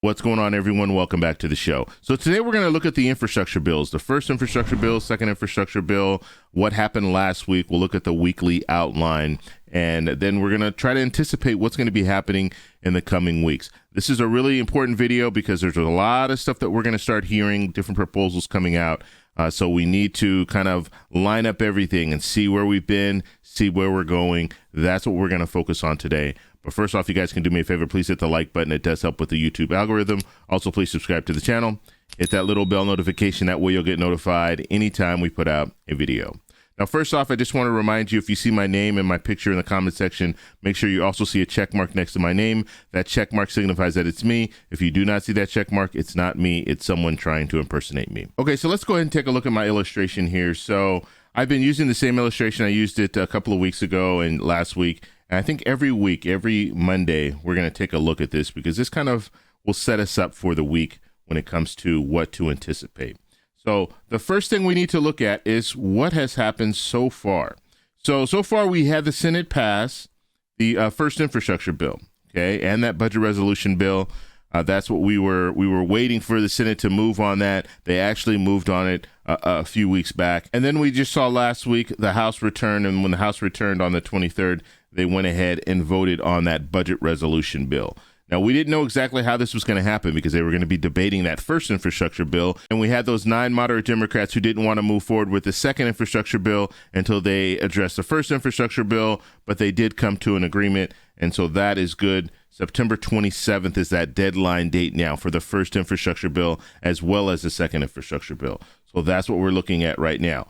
What's going on, everyone? Welcome back to the show. So today we're going to look at the infrastructure bills, the first infrastructure bill, second infrastructure bill, what happened last week. We'll look at the weekly outline, and then we're going to try to anticipate what's going to be happening in the coming weeks. This is a really important video because there's a lot of stuff that we're going to start hearing, different proposals coming out. So we need to kind of line up everything and see where we've been, see where we're going. That's what we're going to focus on today. But first off, you guys can do me a favor. Please hit the like button. It does help with the YouTube algorithm. Also, please subscribe to the channel. Hit that little bell notification. That way you'll get notified anytime we put out a video. Now, first off, I just want to remind you, if you see my name and my picture in the comment section, make sure you also see a check mark next to my name. That check mark signifies that it's me. If you do not see that check mark, it's not me. It's someone trying to impersonate me. Okay, so let's go ahead and take a look at my illustration here. So I've been using the same illustration. I used it a couple of weeks ago and last week. And I think every week, every Monday, we're going to take a look at this because this kind of will set us up for the week when it comes to what to anticipate. So the first thing we need to look at is what has happened so far. So far we had the Senate pass the first infrastructure bill, okay, and that budget resolution bill. That's what we were waiting for the Senate to move on that. They actually moved on it a few weeks back. And then we just saw last week the House return, and when the House returned on the 23rd, they went ahead and voted on that budget resolution bill. Now, we didn't know exactly how this was going to happen because they were going to be debating that first infrastructure bill. And we had those 9 moderate Democrats who didn't want to move forward with the second infrastructure bill until they addressed the first infrastructure bill, but they did come to an agreement. And so that is good. September 27th is that deadline date now for the first infrastructure bill as well as the second infrastructure bill. So that's what we're looking at right now.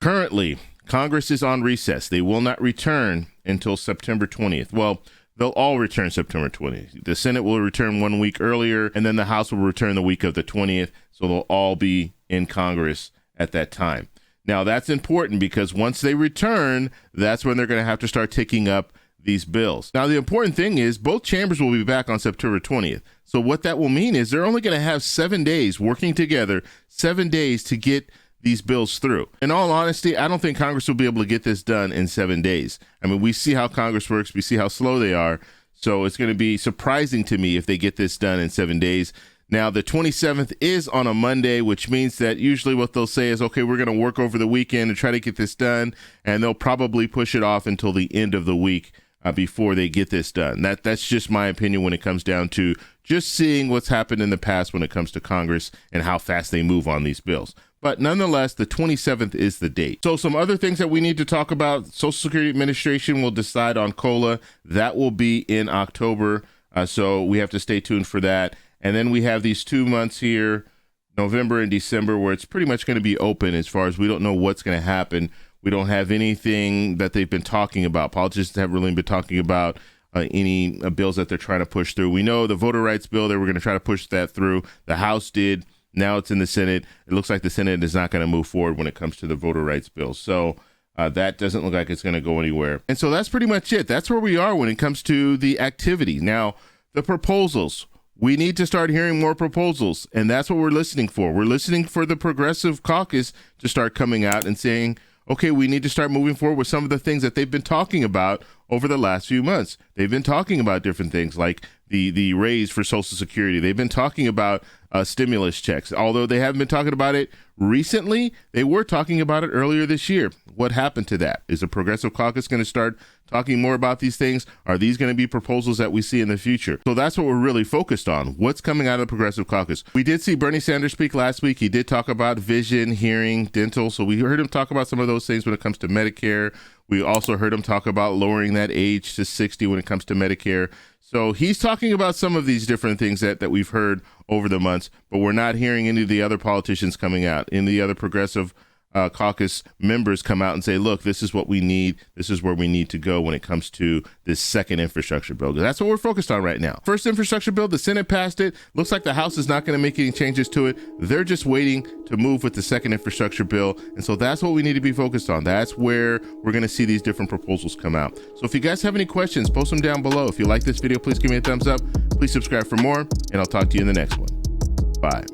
Currently, Congress is on recess. They will not return until September 20th. Well, they'll all return September 20th. The Senate will return 1 week earlier, and then the House will return the week of the 20th. So they'll all be in Congress at that time. Now, that's important because once they return, that's when they're going to have to start taking up these bills. Now, the important thing is both chambers will be back on September 20th. So what that will mean is they're only going to have 7 days working together, 7 days to get these bills through. In all honesty, I don't think Congress will be able to get this done in 7 days. I mean, we see how Congress works. We see how slow they are. So it's going to be surprising to me if they get this done in 7 days. Now, the 27th is on a Monday, which means that usually what they'll say is, okay, we're going to work over the weekend and try to get this done. And they'll probably push it off until the end of the week before they get this done. That's just my opinion when it comes down to just seeing what's happened in the past when it comes to Congress and how fast they move on these bills. But nonetheless, the 27th is the date. So some other things that we need to talk about. Social Security Administration will decide on COLA. That will be in October. So we have to stay tuned for that. And then we have these 2 months here, November and December, where it's pretty much going to be open as far as we don't know what's going to happen. We don't have anything that they've been talking about. Politicians haven't really been talking about any bills that they're trying to push through. We know the voter rights bill, they were going to try to push that through. The House did. Now it's in the Senate. It looks like the Senate is not going to move forward when it comes to the voter rights bill. So that doesn't look like it's going to go anywhere. And so that's pretty much it. That's where we are when it comes to the activity. Now, the proposals. We need to start hearing more proposals, and that's what we're listening for. We're listening for the Progressive Caucus to start coming out and saying, okay, we need to start moving forward with some of the things that they've been talking about over the last few months. They've been talking about different things like the raise for Social Security. They've been talking about stimulus checks. Although they haven't been talking about it recently, they were talking about it earlier this year. What happened to that? Is the Progressive Caucus going to start talking more about these things? Are these going to be proposals that we see in the future? So that's what we're really focused on. What's coming out of the Progressive Caucus? We did see Bernie Sanders speak last week. He did talk about vision, hearing, dental. So we heard him talk about some of those things when it comes to Medicare. We also heard him talk about lowering that age to 60 when it comes to Medicare. So he's talking about some of these different things that we've heard over the months, but we're not hearing any of the other politicians coming out, any of the other Progressive caucus members come out and say, look, this is what we need. This is where we need to go when it comes to this second infrastructure bill. That's what we're focused on right now. First infrastructure bill, the Senate passed it. Looks like the House is not going to make any changes to it. They're just waiting to move with the second infrastructure bill. And so that's what we need to be focused on. That's where we're going to see these different proposals come out. So if you guys have any questions, post them down below. If you like this video, please give me a thumbs up. Please subscribe for more, and I'll talk to you in the next one. Bye.